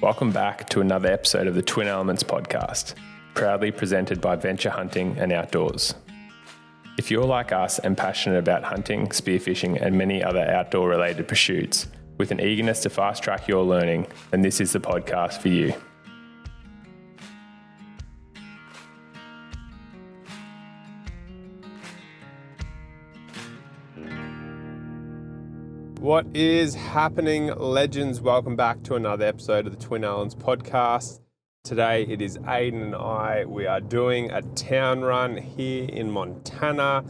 Welcome back to another episode of the Twin Elements podcast, proudly presented by Venture Hunting and Outdoors. If you're like us and passionate about hunting, spearfishing, and many other outdoor-related pursuits, with an eagerness to fast-track your learning, then this is the podcast for you. What is happening, legends? Welcome back to another episode of the Twin Elements podcast. Today it is Ayden and I. We are doing a town run here in Montana.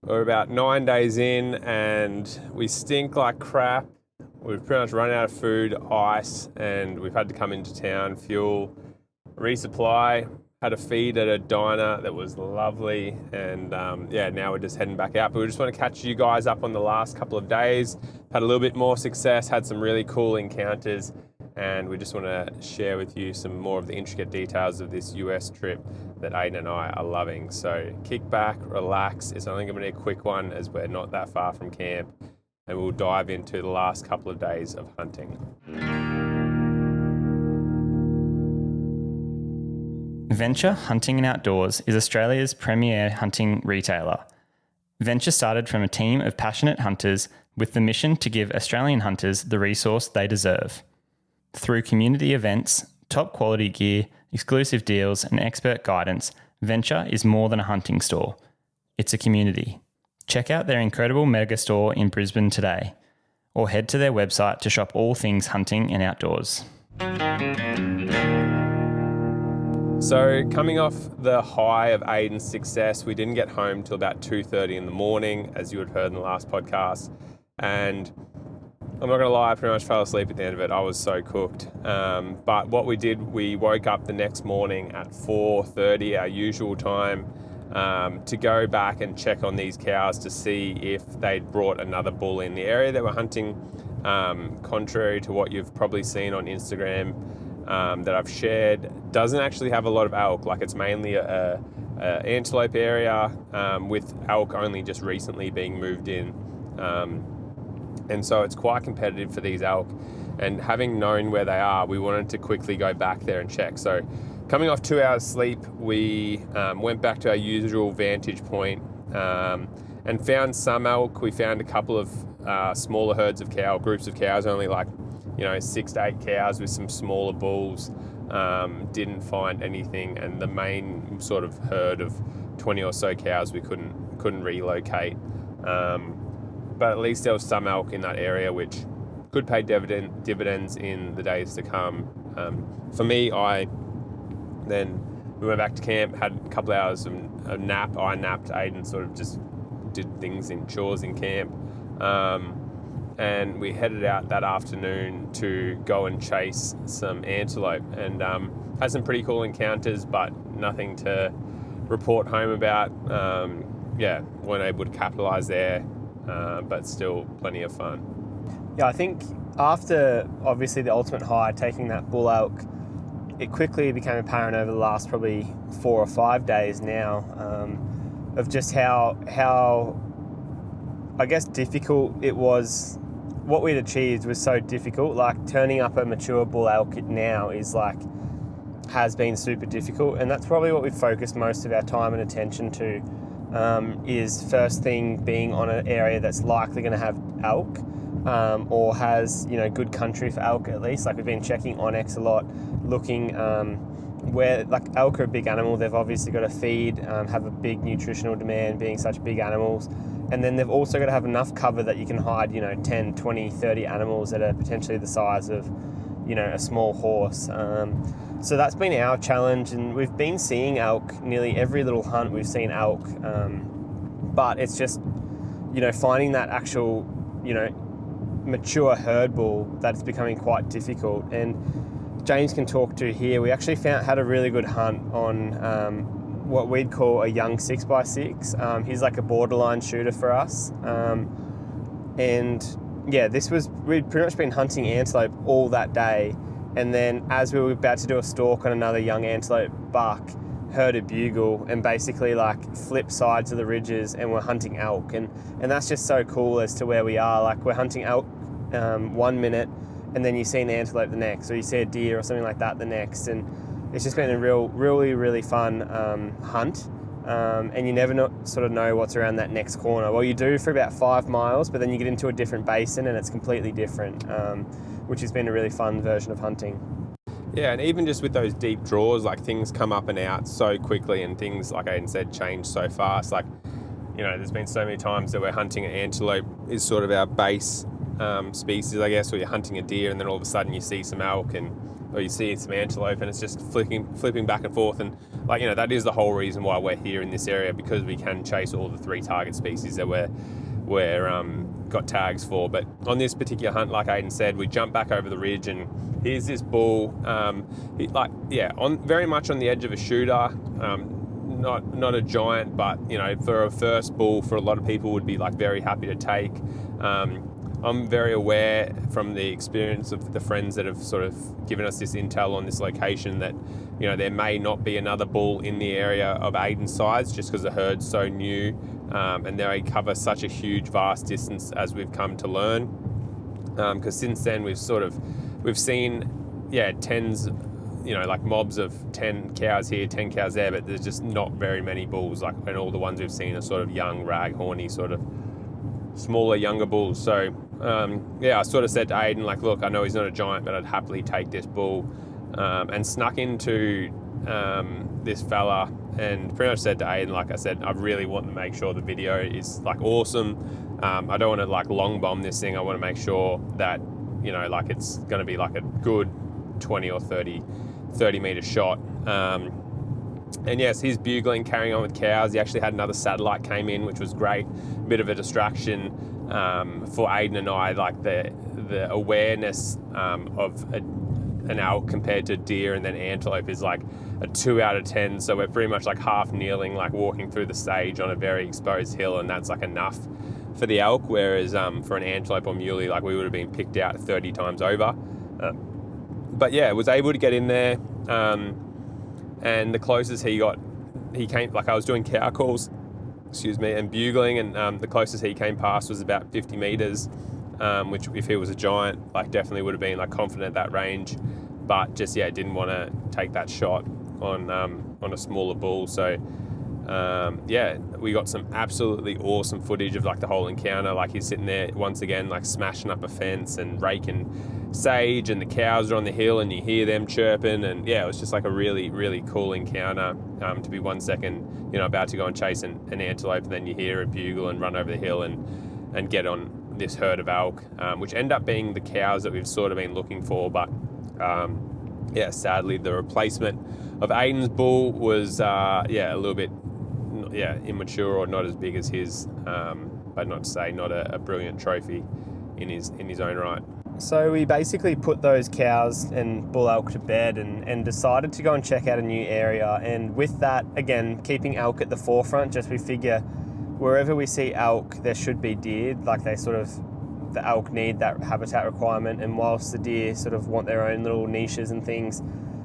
We're about 9 days in and we stink like crap. We've pretty much run out of food, ice, and we've had to come into town, fuel, resupply. Had a feed at a diner that was lovely, and now we're just heading back out. But we just want to catch you guys up on the last couple of days. Had a little bit more success, had some really cool encounters, and we just want to share with you some more of the intricate details of this US trip that Ayden and I are loving. So kick back, relax. It's only going to be a quick one as we're not that far from camp, and we'll dive into the last couple of days of hunting. Venture Hunting and Outdoors is Australia's premier hunting retailer. Venture started from a team of passionate hunters with the mission to give Australian hunters the resource they deserve. Through community events, top quality gear, exclusive deals, and expert guidance, Venture is more than a hunting store. It's a community. Check out their incredible mega store in Brisbane today, or head to their website to shop all things hunting and outdoors. So coming off the high of Ayden's success, we didn't get home till about 2:30 in the morning, as you had heard in the last podcast. And I'm not going to lie, I pretty much fell asleep at the end of it. I was so cooked. But what we did, we woke up the next morning at 4:30, our usual time, to go back and check on these cows to see if they'd brought another bull in. The area that we're hunting, contrary to what you've probably seen on Instagram, that I've shared, doesn't actually have a lot of elk. Like, it's mainly a antelope area, with elk only just recently being moved in, and so it's quite competitive for these elk. And having known where they are, we wanted to quickly go back there and check. So coming off 2 hours sleep, we went back to our usual vantage point, and found some elk. We found a couple of smaller herds of cow, groups of cows, only like 6 to 8 cows with some smaller bulls. Didn't find anything, and the main sort of herd of 20 or so cows we couldn't relocate. But at least there was some elk in that area, which could pay dividends in the days to come. For me, we went back to camp, had a couple hours of a nap. I napped. Ayden sort of just did things in chores in camp. And we headed out that afternoon to go and chase some antelope, and had some pretty cool encounters, but nothing to report home about. Weren't able to capitalise there, but still plenty of fun. Yeah, I think after obviously the ultimate high, taking that bull elk, it quickly became apparent over the last probably 4 or 5 days now, of just how I guess difficult it was. What we'd achieved was so difficult. Like, turning up a mature bull elk now has been super difficult, and that's probably what we've focused most of our time and attention to, is first thing being on an area that's likely going to have elk, or has good country for elk at least. Like, we've been checking Onyx a lot, looking where, like, elk are a big animal. They've obviously got to feed, have a big nutritional demand, being such big animals. And then they've also got to have enough cover that you can hide, 10, 20, 30 animals that are potentially the size of, a small horse. So that's been our challenge, and we've been seeing elk nearly every little hunt. We've seen elk, but it's just, finding that actual, mature herd bull that's becoming quite difficult. And James can talk to here. We actually had a really good hunt on what we'd call a young 6x6. He's like a borderline shooter for us. We'd pretty much been hunting antelope all that day. And then as we were about to do a stalk on another young antelope buck, heard a bugle and basically like flip sides of the ridges, and we're hunting elk. And that's just so cool as to where we are. Like, we're hunting elk 1 minute, and then you see an antelope the next, or you see a deer or something like that the next, and it's just been a really fun hunt. And you never sort of know what's around that next corner. Well, you do for about 5 miles, but then you get into a different basin and it's completely different, which has been a really fun version of hunting. Yeah, and even just with those deep draws, like things come up and out so quickly, and things, like Ayden said, change so fast. Like, you know, there's been so many times that we're hunting an antelope is sort of our base species, I guess, or you're hunting a deer and then all of a sudden you see some elk or you see some antelope, and it's just flipping back and forth. And like, you know, that is the whole reason why we're here in this area, because we can chase all the 3 target species that we're got tags for. But on this particular hunt, like Ayden said, we jump back over the ridge, and here's this bull, very much on the edge of a shooter. Not a giant, but you know, for a first bull, for a lot of people would be like very happy to take. I'm very aware from the experience of the friends that have sort of given us this intel on this location that, you know, there may not be another bull in the area of Ayden's size, just because the herd's so new, and they cover such a huge, vast distance, as we've come to learn. Because since then we've seen, tens, you know, like mobs of 10 cows here, 10 cows there, but there's just not very many bulls. Like, and all the ones we've seen are sort of young, rag-horny, sort of smaller, younger bulls. So I sort of said to Ayden, like, look, I know he's not a giant, but I'd happily take this bull, and snuck into this fella, and pretty much said to Ayden, like I said, I really want to make sure the video is like awesome. I don't want to like long bomb this thing. I want to make sure that, you know, like it's going to be like a good 20 or 30 meter shot. And yes, he's bugling, carrying on with cows. He actually had another satellite came in, which was great. A bit of a distraction for Ayden and I, like the awareness of an elk compared to deer and then antelope is like a 2 out of 10. So we're pretty much like half kneeling, like walking through the sage on a very exposed hill, and that's like enough for the elk. Whereas for an antelope or muley, like we would have been picked out 30 times over. But yeah, was able to get in there. And the closest he came, like I was doing cow calls, and bugling, and the closest he came past was about 50 meters, which if he was a giant, like definitely would have been like confident at that range, but just, didn't want to take that shot on a smaller bull. So we got some absolutely awesome footage of like the whole encounter. Like he's sitting there once again, like smashing up a fence and raking sage, and the cows are on the hill and you hear them chirping, and it was just like a really, really cool encounter, to be 1 second, you know, about to go and chase an antelope, and then you hear a bugle and run over the hill and get on this herd of elk, which end up being the cows that we've sort of been looking for. But sadly the replacement of Ayden's bull was a little bit immature, or not as big as his, but not to say not a brilliant trophy in his own right. So we basically put those cows and bull elk to bed and decided to go and check out a new area. And with that, again, keeping elk at the forefront, just we figure wherever we see elk, there should be deer. Like the elk need that habitat requirement. And whilst the deer sort of want their own little niches and things,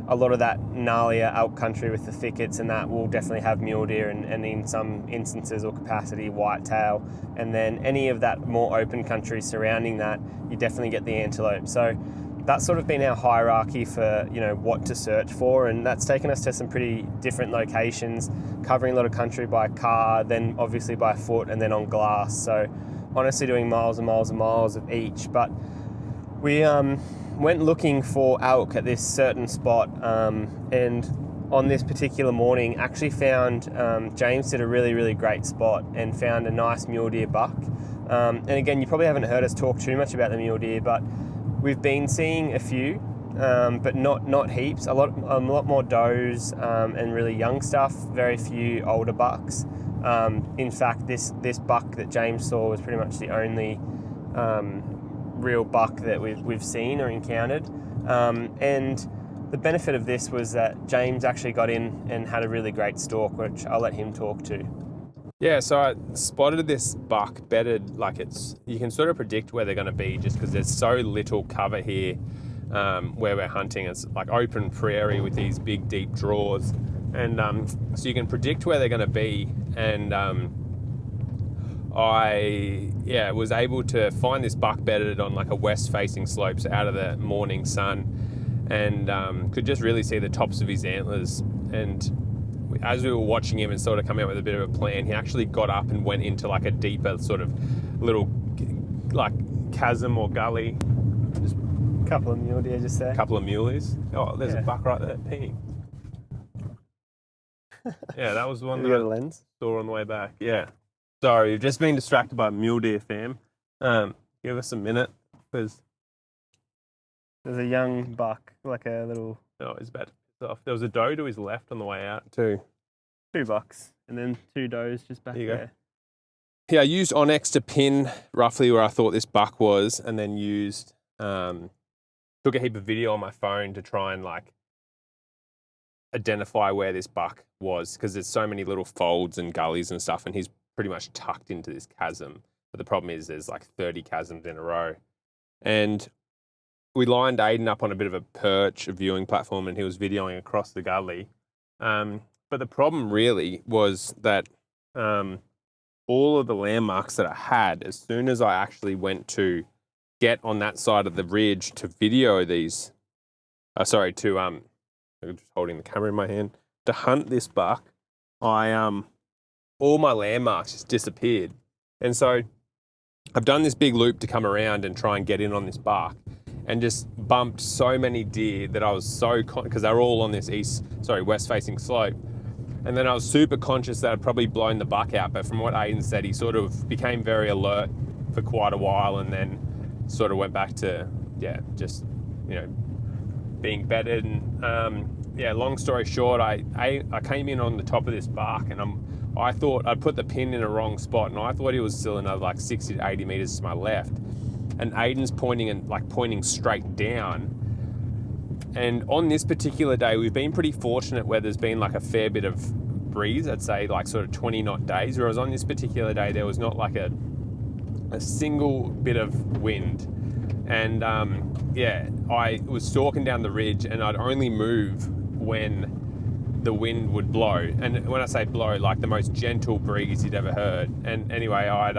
a lot of that gnarlier elk country with the thickets and that will definitely have mule deer and in some instances or capacity whitetail. And then any of that more open country surrounding that, you definitely get the antelope. So that's sort of been our hierarchy for, you know, what to search for, and that's taken us to some pretty different locations, covering a lot of country by car, then obviously by foot, and then on glass. So honestly doing miles and miles and miles of each. But we went looking for elk at this certain spot, and on this particular morning actually found, James did a really, really great spot and found a nice mule deer buck. And again, you probably haven't heard us talk too much about the mule deer, but we've been seeing a few, but not heaps. A lot more does and really young stuff. Very few older bucks. In fact, this buck that James saw was pretty much the only real buck that we've seen or encountered. And the benefit of this was that James actually got in and had a really great stalk, which I'll let him talk to. Yeah, so I spotted this buck bedded, like you can sort of predict where they're going to be just because there's so little cover here where we're hunting. It's like open prairie with these big, deep draws. And so you can predict where they're going to be. And I was able to find this buck bedded on like a west-facing slope, so out of the morning sun, and could just really see the tops of his antlers. And as we were watching him and sort of coming up with a bit of a plan, he actually got up and went into like a deeper sort of little like chasm or gully. Just Couple of mule deer just there. a couple of muleys. Oh, there's a buck right there peeing. Yeah, that was the one Have that you got a I lens? saw on the way back. Yeah. Sorry, you've just been distracted by mule deer, fam. Give us a minute, because There's a young buck, like a little he's about to piss off. There was a doe to his left on the way out too. 2 bucks, and then 2 does just back There you go. there. Yeah, I used Onyx to pin roughly where I thought this buck was, and then used took a heap of video on my phone to try and like identify where this buck was, because there's so many little folds and gullies and stuff, and he's pretty much tucked into this chasm. But the problem is there's like 30 chasms in a row. And we lined Ayden up on a bit of a perch, a viewing platform, and he was videoing across the gully. But the problem really was that all of the landmarks that I had, as soon as I actually went to get on that side of the ridge to video these, I'm just holding the camera in my hand, to hunt this buck, all my landmarks just disappeared. And so I've done this big loop to come around and try and get in on this buck, and just bumped so many deer that I was so, because they're all on this west-facing slope. And then I was super conscious that I'd probably blown the buck out. But from what Ayden said, he sort of became very alert for quite a while, and then sort of went back to, just, being bedded. And long story short, I came in on the top of this buck, and I thought I'd put the pin in a wrong spot, and I thought he was still another like 60 to 80 meters to my left. And Ayden's pointing straight down. And on this particular day, we've been pretty fortunate where there's been like a fair bit of breeze, I'd say like sort of 20 knot days, whereas on this particular day, there was not like a single bit of wind. And I was stalking down the ridge, and I'd only move when the wind would blow. And when I say blow, like the most gentle breeze you'd ever heard. And anyway, I'd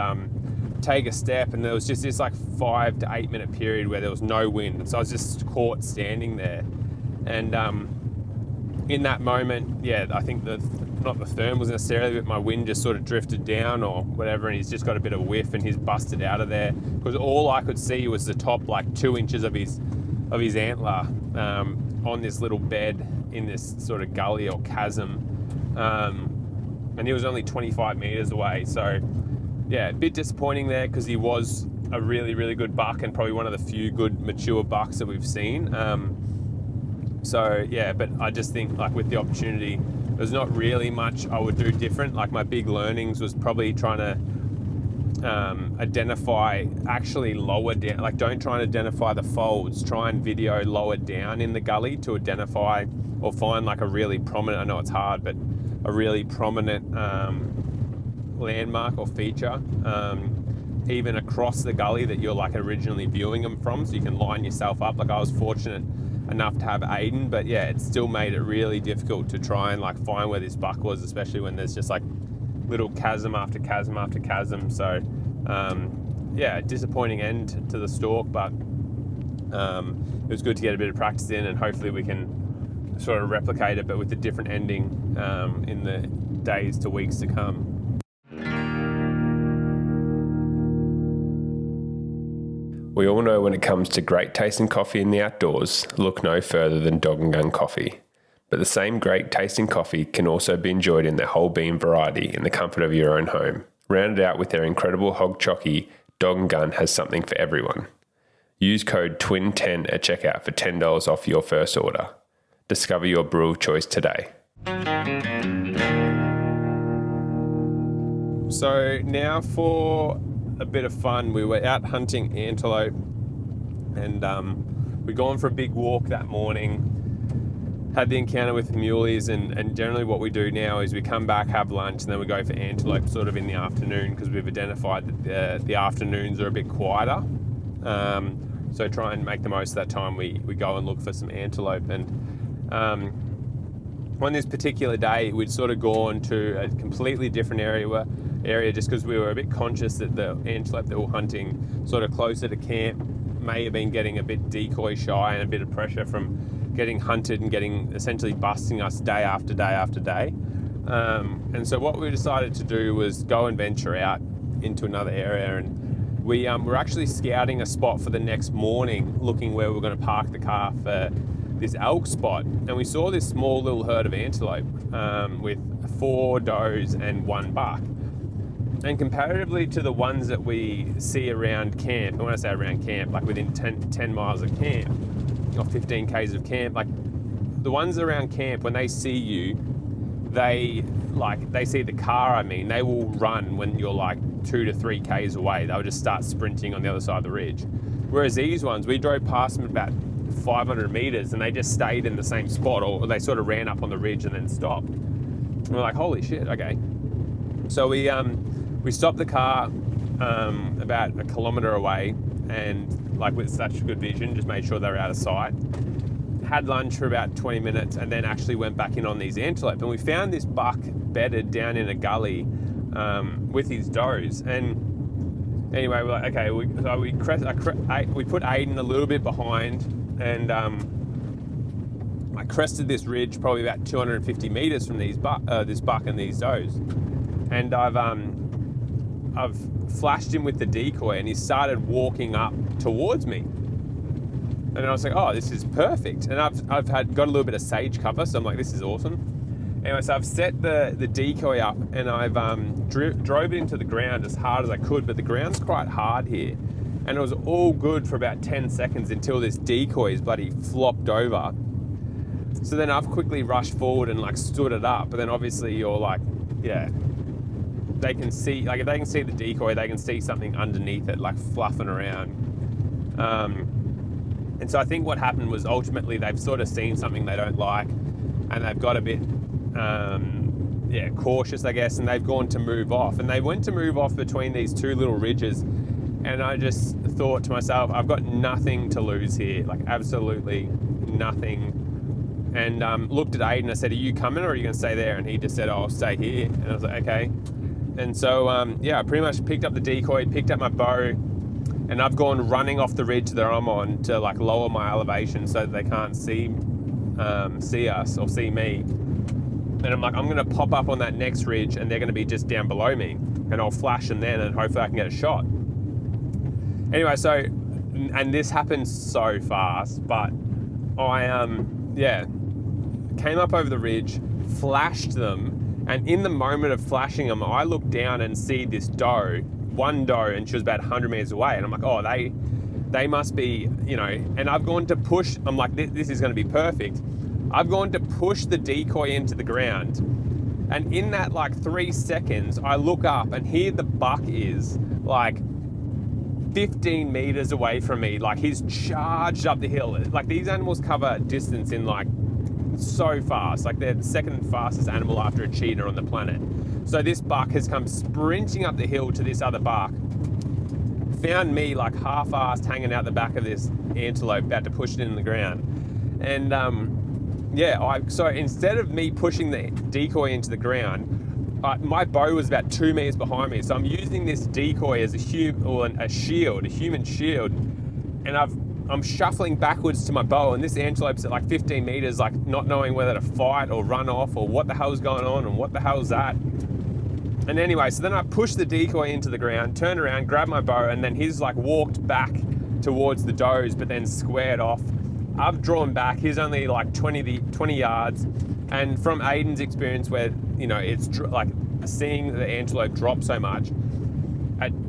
take a step, and there was just this like 5 to 8 minute period where there was no wind. So I was just caught standing there. And in that moment, I think not the therm was necessarily, but my wind just sort of drifted down or whatever, and he's just got a bit of whiff, and he's busted out of there, because all I could see was the top like 2 inches of his antler on this little bed in this sort of gully or chasm, and he was only 25 meters away. So a bit disappointing there, because he was a really, really good buck, and probably one of the few good mature bucks that we've seen. But I just think like with the opportunity, there's not really much I would do different. Like my big learnings was probably trying to identify actually lower down, like don't try and identify the folds, try and video lower down in the gully to identify or find like a really prominent, I know it's hard, but a really prominent landmark or feature, even across the gully that you're like originally viewing them from, so you can line yourself up. Like I was fortunate enough to have Ayden, but it still made it really difficult to try and like find where this buck was, especially when there's just like little chasm after chasm after chasm. So disappointing end to the stalk, but it was good to get a bit of practice in, and hopefully we can sort of replicate it, but with a different ending in the days to weeks to come. We all know when it comes to great tasting coffee in the outdoors, look no further than Dog and Gun Coffee. But the same great tasting coffee can also be enjoyed in their whole bean variety in the comfort of your own home. Rounded out with their incredible hog chocky, Dog and Gun has something for everyone. Use code TWIN10 at checkout for $10 off your first order. Discover your brew of choice today. So now for a bit of fun. We were out hunting antelope, and we'd gone for a big walk that morning, had the encounter with the muleys, and generally what we do now is we come back, have lunch, and then we go for antelope sort of in the afternoon, because we've identified that the afternoons are a bit quieter. So try and make the most of that time. We go and look for some antelope, and on this particular day, we'd sort of gone to a completely different area just because we were a bit conscious that the antelope that we were hunting sort of closer to camp may have been getting a bit decoy shy and a bit of pressure from getting hunted and getting essentially busting us day after day after day. And so what we decided to do was go and venture out into another area, and we were actually scouting a spot for the next morning, looking where we were going to park the car for this elk spot, and we saw this small little herd of antelope with 4 does and 1 buck. And comparatively to the ones that we see around camp, and when I say around camp, like within 10 miles of camp, or 15 k's of camp, like the ones around camp, when they see you, they see the car, they will run when you're like 2 to 3 k's away. They'll just start sprinting on the other side of the ridge. Whereas these ones, we drove past them about 500 meters and they just stayed in the same spot, or they sort of ran up on the ridge and then stopped. And we're like, holy shit, okay. So we stopped the car about 1 kilometer away, and like with such good vision, just made sure they were out of sight. Had lunch for about 20 minutes and then actually went back in on these antelope. And we found this buck bedded down in a gully with his does. And anyway, we're like, okay, we put Ayden a little bit behind, and I crested this ridge probably about 250 meters from this buck and these does. And I've flashed him with the decoy, and he started walking up towards me. And I was like, oh, this is perfect. And I've got a little bit of sage cover, so I'm like, this is awesome. Anyway, so I've set the decoy up, and I've drove it into the ground as hard as I could, but the ground's quite hard here. And it was all good for about 10 seconds until this decoy is bloody flopped over. So then I've quickly rushed forward and like stood it up, but then obviously you're like, yeah, they can see, like if they can see the decoy, they can see something underneath it, like fluffing around. And so I think what happened was ultimately they've sort of seen something they don't like, and they've got a bit, cautious, I guess, and they've gone to move off. And they went to move off between these 2 little ridges, and I just thought to myself, I've got nothing to lose here, like absolutely nothing. And looked at Ayden, I said, are you coming or are you going to stay there? And he just said, oh, I'll stay here. And I was like, okay. And so, I pretty much picked up the decoy, picked up my bow, and I've gone running off the ridge that I'm on to like lower my elevation so that they can't see us or see me. And I'm like, I'm going to pop up on that next ridge and they're going to be just down below me, and I'll flash them then and hopefully I can get a shot. Anyway, so, and this happened so fast, but I, came up over the ridge, flashed them, and in the moment of flashing them, I looked down and see this doe, 1 doe, and she was about 100 meters away. And I'm like, oh, they must be, and I've gone to push, I'm like, this is going to be perfect. I've gone to push the decoy into the ground. And in that like 3 seconds, I look up and here the buck is like 15 meters away from me. Like he's charged up the hill. Like these animals cover distance in like so fast. Like they're the second fastest animal after a cheetah on the planet. So this buck has come sprinting up the hill to this other buck, found me like half-assed hanging out the back of this antelope, about to push it in the ground. And so instead of me pushing the decoy into the ground, my bow was about 2 meters behind me. So I'm using this decoy as a human shield, and I'm shuffling backwards to my bow, and this antelope's at like 15 meters, like not knowing whether to fight or run off or what the hell's going on and what the hell's that. And anyway, so then I pushed the decoy into the ground, turned around, grabbed my bow, and then he's like walked back towards the does, but then squared off. I've drawn back. He's only like 20 yards. And from Ayden's experience where, it's like seeing the antelope drop so much,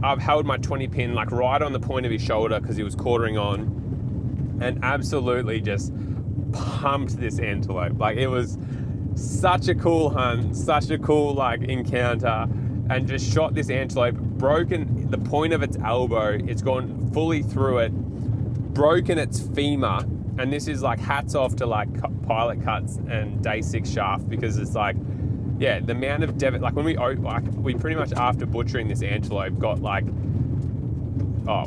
I've held my 20 pin like right on the point of his shoulder because he was quartering on, and absolutely just pumped this antelope. Like it was such a cool hunt, such a cool like encounter, and just shot this antelope, broken the point of its elbow, it's gone fully through it, broken its femur. And this is like hats off to like pilot cuts and day 6 shaft, because it's like, the amount of like when we pretty much after butchering this antelope got like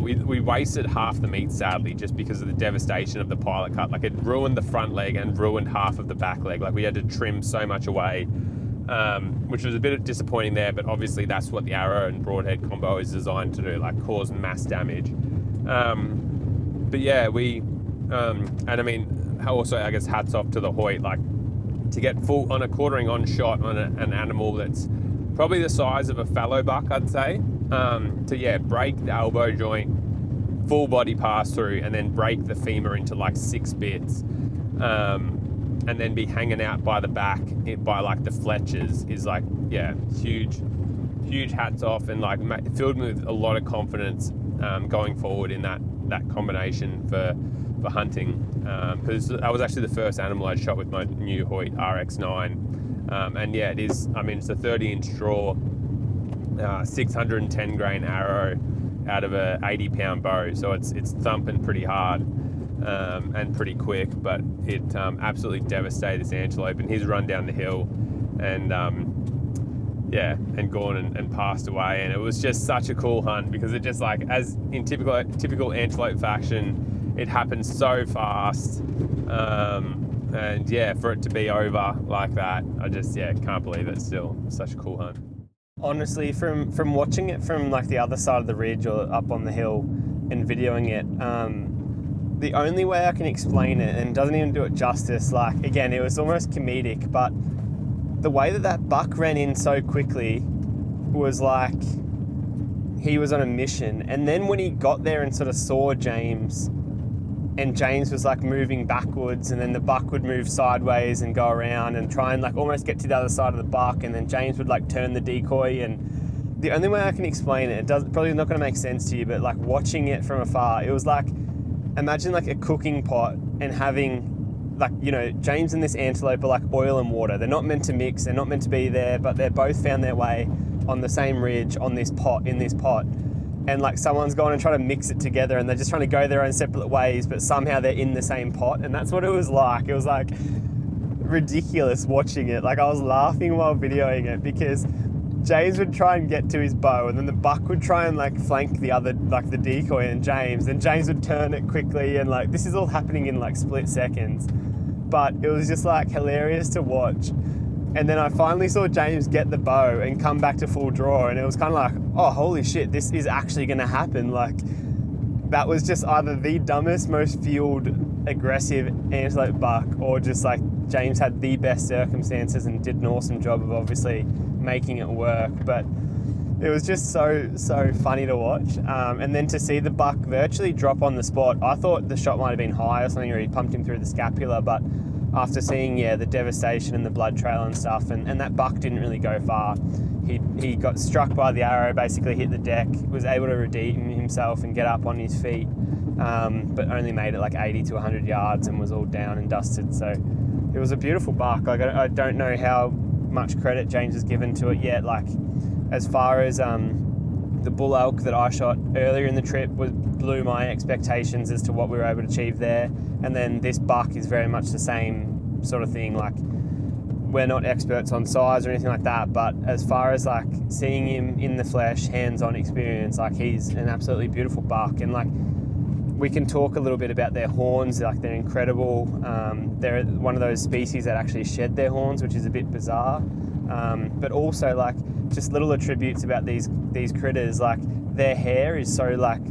we wasted half the meat, sadly, just because of the devastation of the pilot cut. Like, it ruined the front leg and ruined half of the back leg. Like, we had to trim so much away, which was a bit disappointing there, but obviously that's what the arrow and broadhead combo is designed to do, like cause mass damage. But yeah, and I mean, also, I guess hats off to the Hoyt, like, to get full on a quartering on shot on an animal that's probably the size of a fallow buck, I'd say, to break the elbow joint, full body pass through, and then break the femur into like 6 bits, and then be hanging out by the back by like the Fletchers is like, huge hats off, and like filled me with a lot of confidence going forward in that combination for hunting, because that was actually the first animal I shot with my new Hoyt RX9. And yeah, it is, I mean, it's a 30-inch draw, 610 grain arrow out of a 80-pound bow, so it's thumping pretty hard and pretty quick, but it absolutely devastated this antelope, and he's run down the hill and gone and passed away. And it was just such a cool hunt, because it just, like, as in typical antelope fashion, it happened so fast. And yeah, for it to be over like that, I just can't believe it. Still, such a cool hunt. Honestly, from watching it from like the other side of the ridge or up on the hill and videoing it, the only way I can explain it, and doesn't even do it justice, like, again, it was almost comedic, but the way that buck ran in so quickly was like he was on a mission. And then when he got there and sort of saw James, and James was like moving backwards, and then the buck would move sideways and go around and try and like almost get to the other side of the buck, and then James would like turn the decoy. And the only way I can explain it, probably not going to make sense to you, but like watching it from afar, it was like, imagine like a cooking pot and having, like, you know, James and this antelope are like oil and water. They're not meant to mix, they're not meant to be there, but they're both found their way on the same ridge on this pot, in this pot. And like someone's gone and tried to mix it together, and they're just trying to go their own separate ways, but somehow they're in the same pot. And that's what it was like. It was like ridiculous watching it. Like, I was laughing while videoing it, because James would try and get to his bow, and then the buck would try and like flank the other, like the decoy and James, and James would turn it quickly, and like this is all happening in like split seconds. But it was just like hilarious to watch. And then I finally saw James get the bow and come back to full draw, and it was kind of like, oh, holy shit, this is actually going to happen. Like, that was just either the dumbest, most fueled, aggressive antelope buck, or just like James had the best circumstances and did an awesome job of obviously making it work. But it was just so funny to watch. And then to see the buck virtually drop on the spot, I thought the shot might have been high or something, or he pumped him through the scapula, but after seeing the devastation and the blood trail and stuff, and that buck didn't really go far. He got struck by the arrow, basically hit the deck, was able to redeem himself and get up on his feet, but only made it like 80 to 100 yards and was all down and dusted. So it was a beautiful buck. Like, I don't know how much credit James has given to it yet. Like, as far as the bull elk that I shot earlier in the trip blew my expectations as to what we were able to achieve there. And then this buck is very much the same sort of thing. Like, we're not experts on size or anything like that, but as far as like seeing him in the flesh, hands-on experience, like, he's an absolutely beautiful buck. And like, we can talk a little bit about their horns. Like, they're incredible. They're one of those species that actually shed their horns, which is a bit bizarre. But also, like, just little attributes about these critters. Like, their hair is so like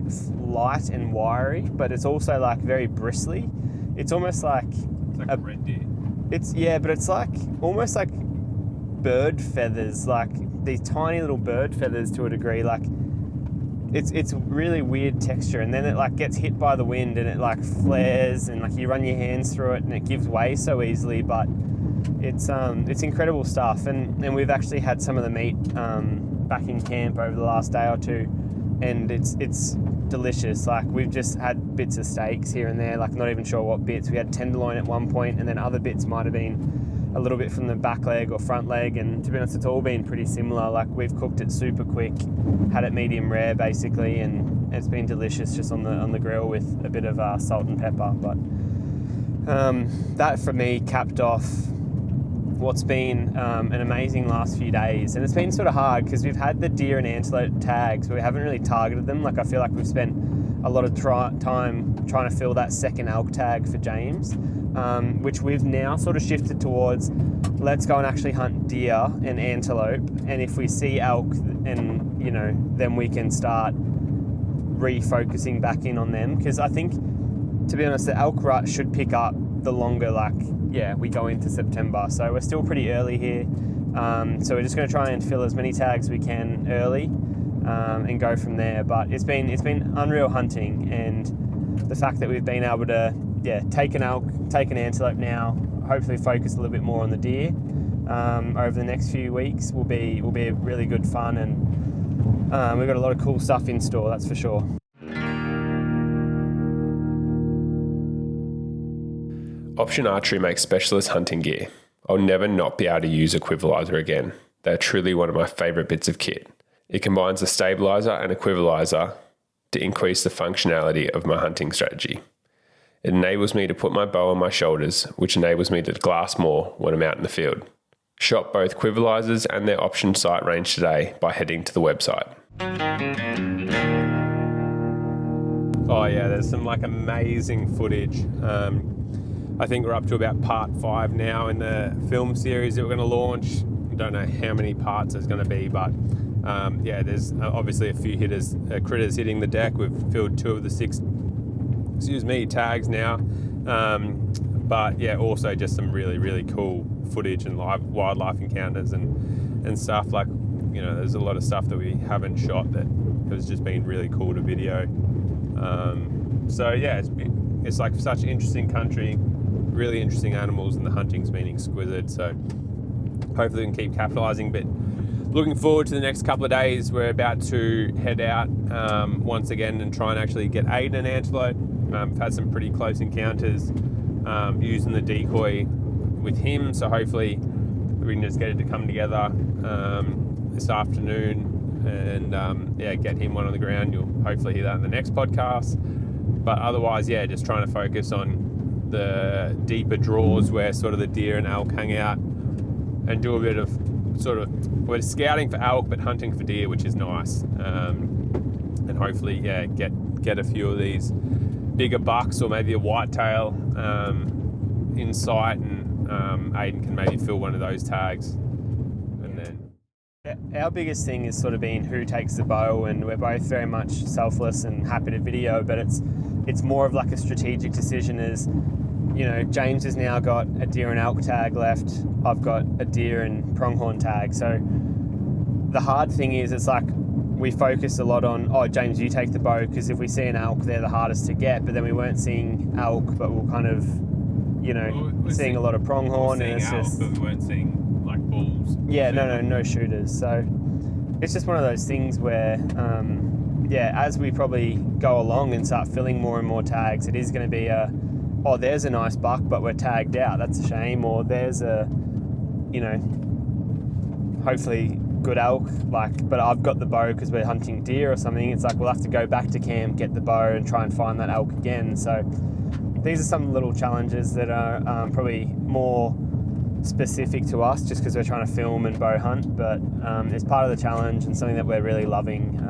light and wiry, but it's also like very bristly. It's almost like a red deer. But it's like almost like bird feathers, like these tiny little bird feathers to a degree. Like, it's really weird texture, and then it like gets hit by the wind and it like flares, and like you run your hands through it and it gives way so easily. But it's incredible stuff, and we've actually had some of the meat back in camp over the last day or two, and it's delicious. Like, we've just had bits of steaks here and there, like not even sure what bits. We had tenderloin at one point, and then other bits might have been a little bit from the back leg or front leg, and to be honest, it's all been pretty similar. Like, we've cooked it super quick, had it medium rare basically, and it's been delicious just on the grill with a bit of salt and pepper. But that for me capped off what's been an amazing last few days. And it's been sort of hard because we've had the deer and antelope tags, but we haven't really targeted them. Like, I feel like we've spent a lot of time trying to fill that second elk tag for James, which we've now sort of shifted towards, let's go and actually hunt deer and antelope. And if we see elk, and then we can start refocusing back in on them. Because I think, to be honest, the elk rut should pick up the longer, we go into September. So we're still pretty early here. So we're just going to try and fill as many tags as we can early, and go from there. But it's been unreal hunting, and the fact that we've been able to take an elk, take an antelope now, hopefully focus a little bit more on the deer over the next few weeks will be really good fun, and we've got a lot of cool stuff in store, that's for sure. Option Archery makes specialist hunting gear. I'll never not be able to use equivalizer again. They're truly one of my favourite bits of kit. It combines a stabiliser and equivalizer to increase the functionality of my hunting strategy. It enables me to put my bow on my shoulders, which enables me to glass more when I'm out in the field. Shop both equivalizers and their option sight range today by heading to the website. Oh yeah, there's some amazing footage. I think we're up to about part 5 now in the film series that we're going to launch. I don't know how many parts there's going to be, but there's obviously a few critters hitting the deck. We've filled 2 of the 6 tags now. But yeah, also just some really, really cool footage and live wildlife encounters and stuff. There's a lot of stuff that we haven't shot that has just been really cool to video. It's such interesting country, really interesting animals, and the hunting's been exquisite. So hopefully we can keep capitalising. But looking forward to the next couple of days. We're about to head out once again and try and actually get Ayden an antelope. We've had some pretty close encounters using the decoy with him. So hopefully we can just get it to come together this afternoon and get him one on the ground. You'll hopefully hear that in the next podcast. But otherwise, just trying to focus on the deeper draws where sort of the deer and elk hang out, and do a bit of we're scouting for elk but hunting for deer, which is nice. And hopefully, get a few of these bigger bucks or maybe a whitetail in sight, and Ayden can maybe fill one of those tags. And then our biggest thing is sort of being who takes the bow, and we're both very much selfless and happy to video, but it's more of a strategic decision. Is James has now got a deer and elk tag left. I've got a deer and pronghorn tag. So the hard thing is, it's we focus a lot on, James, you take the bow, because if we see an elk, they're the hardest to get. But then we weren't seeing elk, but we're kind of, seeing a lot of pronghorn, and it's just. But we weren't seeing bulls. Yeah, no shooters. So it's just one of those things where, as we probably go along and start filling more and more tags, it is going to be there's a nice buck, but we're tagged out. That's a shame. Or there's a, hopefully good elk, but I've got the bow because we're hunting deer or something. It's we'll have to go back to camp, get the bow, and try and find that elk again. So these are some little challenges that are probably more specific to us just because we're trying to film and bow hunt, but it's part of the challenge and something that we're really loving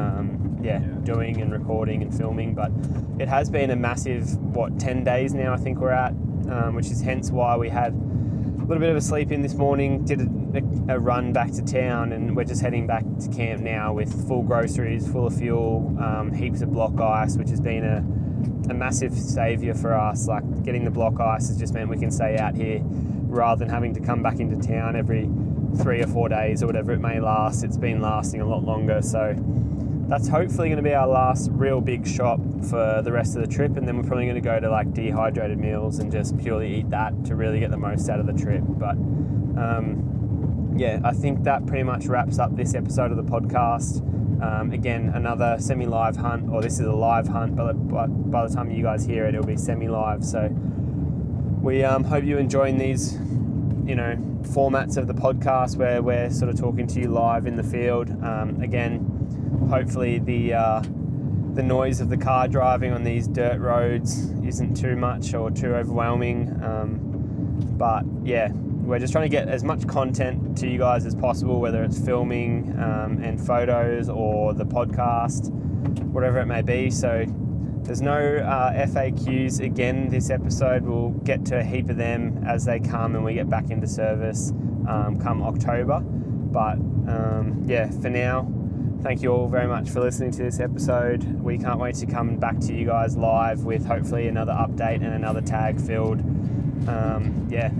doing and recording and filming. But it has been a massive 10 days now I think we're at, which is hence why we had a little bit of a sleep in this morning, did a run back to town, and we're just heading back to camp now with full groceries, full of fuel, heaps of block ice, which has been a massive saviour for us. Getting the block ice has just meant we can stay out here rather than having to come back into town every 3 or 4 days or whatever it may last. It's been lasting a lot longer, so that's hopefully going to be our last real big shop for the rest of the trip, and then we're probably going to go to dehydrated meals and just purely eat that to really get the most out of the trip. But I think that pretty much wraps up this episode of the podcast. Again, another semi-live hunt, or this is a live hunt, but by the time you guys hear it, it'll be semi-live. So we hope you're enjoying these, formats of the podcast where we're sort of talking to you live in the field. Again, hopefully the noise of the car driving on these dirt roads isn't too much or too overwhelming. But we're just trying to get as much content to you guys as possible, whether it's filming and photos or the podcast, whatever it may be. So there's no FAQs again this episode. We'll get to a heap of them as they come and we get back into service come October. But yeah, for now, thank you all very much for listening to this episode. We can't wait to come back to you guys live with hopefully another update and another tag filled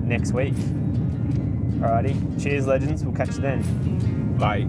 next week. Alrighty, cheers legends, we'll catch you then. Bye.